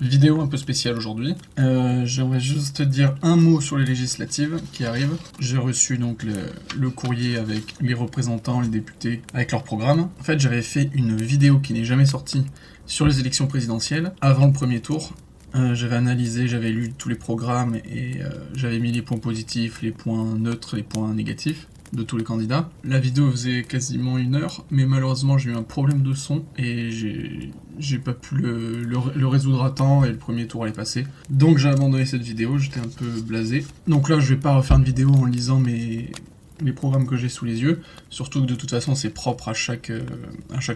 Vidéo un peu spéciale aujourd'hui. J'aimerais juste dire un mot sur les législatives qui arrivent. J'ai reçu donc le courrier avec les représentants, les députés, avec leur programme. En fait, j'avais fait une vidéo qui n'est jamais sortie sur les élections présidentielles, avant le premier tour. J'avais analysé, j'avais lu tous les programmes et j'avais mis les points positifs, les points neutres, les points négatifs de tous les candidats. La vidéo faisait quasiment 1 heure, mais malheureusement j'ai eu un problème de son et j'ai pas pu le résoudre à temps et le premier tour allait passer. Donc j'ai abandonné cette vidéo, j'étais un peu blasé. Donc là je vais pas refaire une vidéo en lisant les programmes que j'ai sous les yeux, surtout que de toute façon c'est propre à chaque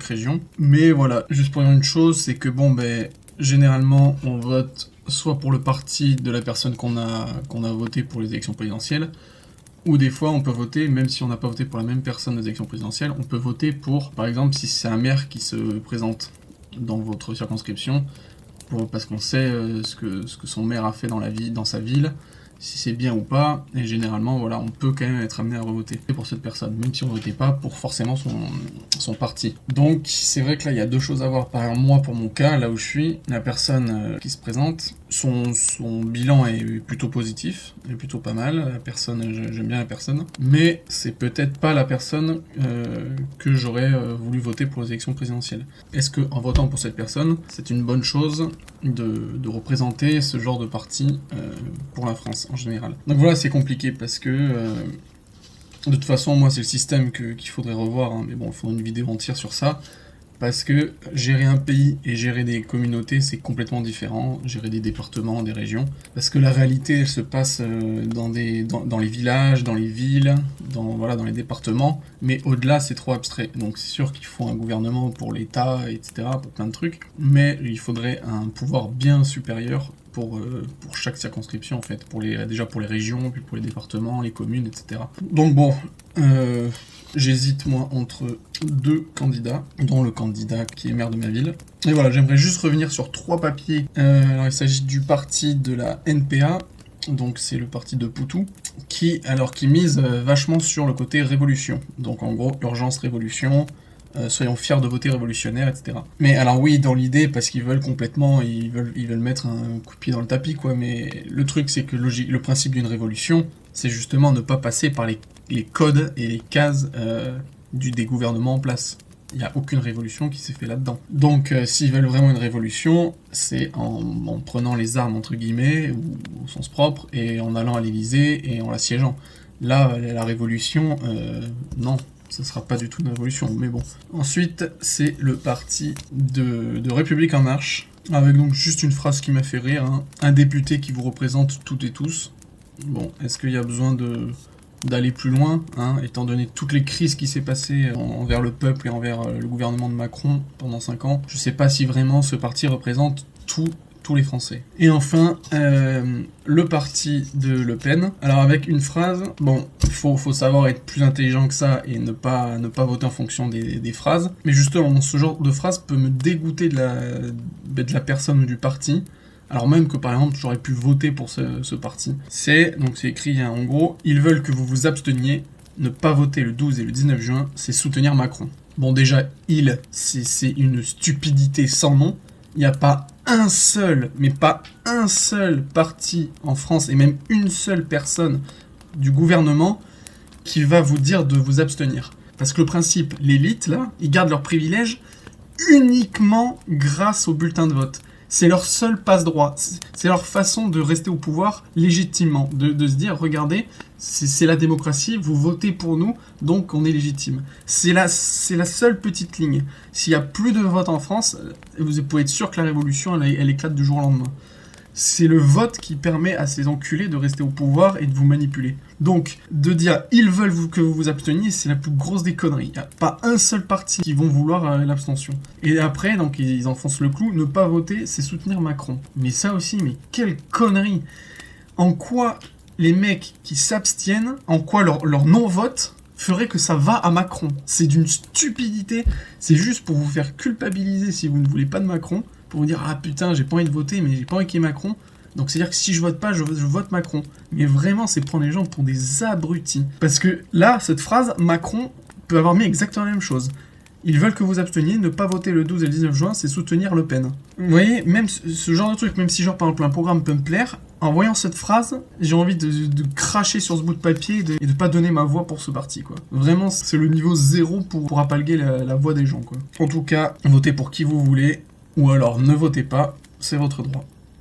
région. Mais voilà, juste pour dire une chose, c'est que généralement on vote soit pour le parti de la personne qu'on a voté pour les élections présidentielles, ou des fois on peut voter, même si on n'a pas voté pour la même personne aux élections présidentielles, on peut voter pour, par exemple, si c'est un maire qui se présente dans votre circonscription, parce qu'on sait ce que son maire a fait dans sa ville, si c'est bien ou pas, et généralement, voilà, on peut quand même être amené à revoter pour cette personne, même si on ne votait pas pour forcément son parti. Donc, c'est vrai que là, il y a deux choses à voir. Par exemple, moi, pour mon cas, là où je suis, la personne qui se présente, son bilan est plutôt positif, est plutôt pas mal, la personne, j'aime bien la personne, mais c'est peut-être pas la personne que j'aurais voulu voter pour les élections présidentielles. Est-ce que, en votant pour cette personne, c'est une bonne chose de représenter ce genre de parti pour la France en général? Donc voilà, c'est compliqué parce que de toute façon, moi, c'est le système qu'il faudrait revoir, hein, mais bon, il faut une vidéo entière sur ça. Parce que gérer un pays et gérer des communautés, c'est complètement différent. Gérer des départements, des régions. Parce que la réalité, elle se passe dans les villages, dans les villes, dans les départements. Mais au-delà, c'est trop abstrait. Donc c'est sûr qu'il faut un gouvernement pour l'État, etc., pour plein de trucs. Mais il faudrait un pouvoir bien supérieur pour chaque circonscription, en fait. Déjà pour les régions, puis pour les départements, les communes, etc. Donc bon... J'hésite, moi, entre deux candidats, dont le candidat qui est maire de ma ville. Et voilà, j'aimerais juste revenir sur 3 papiers. Alors, il s'agit du parti de la NPA, donc c'est le parti de Poutou, qui mise vachement sur le côté révolution. Donc, en gros, urgence révolution, soyons fiers de voter révolutionnaire, etc. Mais alors oui, dans l'idée, parce qu'ils veulent complètement, ils veulent mettre un coup de pied dans le tapis, quoi. Mais le truc, c'est que le principe d'une révolution, c'est justement ne pas passer par les codes et les cases des gouvernements en place. Il n'y a aucune révolution qui s'est fait là-dedans. Donc, s'ils veulent vraiment une révolution, c'est en prenant les armes, entre guillemets, ou au sens propre, et en allant à l'Élysée et en l'assiégeant. Là, la révolution, non, ça sera pas du tout une révolution, mais bon. Ensuite, c'est le parti de République En Marche, avec donc juste une phrase qui m'a fait rire, hein. Un député qui vous représente toutes et tous. Bon, est-ce qu'il y a besoin d'aller plus loin, hein, étant donné toutes les crises qui s'est passées envers le peuple et envers le gouvernement de Macron pendant 5 ans. Je sais pas si vraiment ce parti représente tous les Français. Et enfin, le parti de Le Pen. Alors avec une phrase, bon, faut savoir être plus intelligent que ça et ne pas voter en fonction des phrases. Mais justement, ce genre de phrase peut me dégoûter de la personne ou du parti. Alors même que par exemple j'aurais pu voter pour ce parti. C'est écrit en gros, ils veulent que vous vous absteniez, ne pas voter le 12 et le 19 juin, c'est soutenir Macron. Bon déjà, c'est une stupidité sans nom. Il n'y a pas un seul parti en France, et même une seule personne du gouvernement qui va vous dire de vous abstenir. Parce que le principe, l'élite là, ils gardent leurs privilèges uniquement grâce au bulletin de vote. C'est leur seul passe-droit, c'est leur façon de rester au pouvoir légitimement, de se dire, regardez, c'est la démocratie, vous votez pour nous, donc on est légitime. C'est la seule petite ligne. S'il n'y a plus de vote en France, vous pouvez être sûr que la révolution, elle éclate du jour au lendemain. C'est le vote qui permet à ces enculés de rester au pouvoir et de vous manipuler. Donc, de dire « ils veulent que vous vous absteniez », c'est la plus grosse des conneries. Il n'y a pas un seul parti qui vont vouloir l'abstention. Et après, donc, ils enfoncent le clou, ne pas voter, c'est soutenir Macron. Mais ça aussi, mais quelle connerie! En quoi les mecs qui s'abstiennent, en quoi leur non-vote ferait que ça va à Macron? C'est d'une stupidité, c'est juste pour vous faire culpabiliser si vous ne voulez pas de Macron, pour vous dire « ah putain, j'ai pas envie de voter, mais j'ai pas envie qu'il y ait Macron ». Donc c'est-à-dire que si je vote pas, je vote Macron. Mais vraiment, c'est prendre les gens pour des abrutis. Parce que là, cette phrase, Macron peut avoir mis exactement la même chose. Ils veulent que vous absteniez, ne pas voter le 12 et le 19 juin, c'est soutenir Le Pen. Vous voyez, même ce genre de truc, même si genre par exemple un programme peut me plaire, en voyant cette phrase, j'ai envie de cracher sur ce bout de papier et de pas donner ma voix pour ce parti, quoi. Vraiment, c'est le niveau 0 pour appalguer la voix des gens, quoi. En tout cas, votez pour qui vous voulez, ou alors ne votez pas, c'est votre droit.